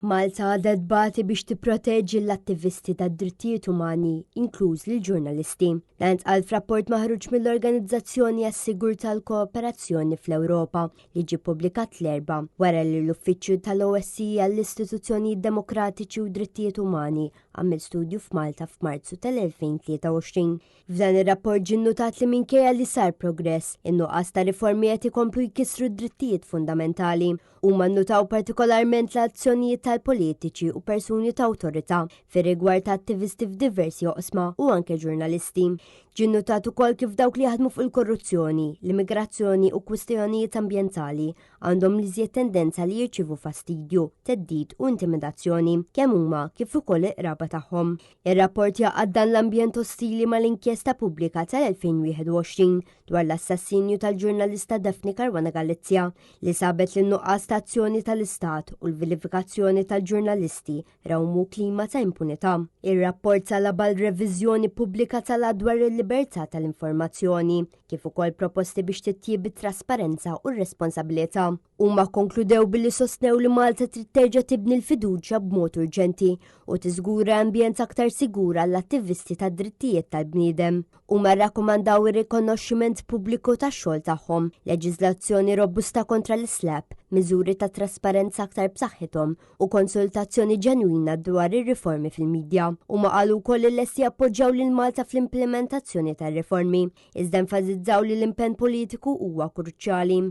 Malta għadha tbagħti biex tipproteġġi l-attivisti tad-drittijiet umani, inkluż lill-ġurnalisti. Dan ntqal f'rapport maħruġ mill-Organizzazzjoni għas-Sigurtà l-Kooperazzjoni fl-Ewropa li ġie ppubblikat l-erba' wara li l-Uffiċċju tal-OSCE għall-Istituzzjonijiet Demokratiċi u Drittijiet Umani għamel studju f'Malta f'Marzu tal-2023. F'dan ir-rapport ġie nnutat li minkejja li sar progress, in-nuqqas ta' riformi qed ikomplu jkissru d-drittijiet fundamentali. Huma nnutaw partikolarment l-azzjonijiet tal-politiċi u persuni ta' awtorità fir-rigward ta' attivisti f'diversi oqsma u anke ġurnalisti. Ġie nnutat ukoll kif dawk li jaħdmu fuq il-korruzzjoni, l-immigrazzjoni u kwistjonijiet ambjentali għandhom liżjed tendenza li jirċievu fastidju, teddid u intimidazzjoni kemm huma kif ukoll il-qraba tagħhom. Ir-rapport jaqgħad dan l-ambjent ostili mal-inkjesta pubblika tal-2021 dwar l-assassinju tal-ġurnalista Daphne Caruana Galizia li sabet li n-nuqqas ta' azzjoni tal-Istat u l-vilifikazzjoni tal-ġurnalisti rawmu klima ta' impunità. Ir-rapport talaba l-reviżjoni pubblika tal-dwar il-libertà tal-informazzjoni kif ukoll proposti biex titjieb it-trasparenza u r-responsabilità. Huma konkludew billi sostnew li Malta trid terġa' tibni l-fiduċja b'mod urġenti u tiżgura ambjent aktar sigura għall-attivisti tad-drittijiet tal-bniedem. Huma rrakkomandaw ir-rikonoxximent pubbliku tax-xogħol tagħhom, leġiżlazzjoni robusta kontra l-islab, miżuri ta' trasparenza aktar b'saħħithom u konsultazzjoni ġenwina dwar ir-riformi fil-midja. Huma qalu wkoll li lesti jappoġġjaw lil Malta fl-implementazzjoni tar-riformi, iżda enfasizzaw li l-impenn politiku huwa kruċjali.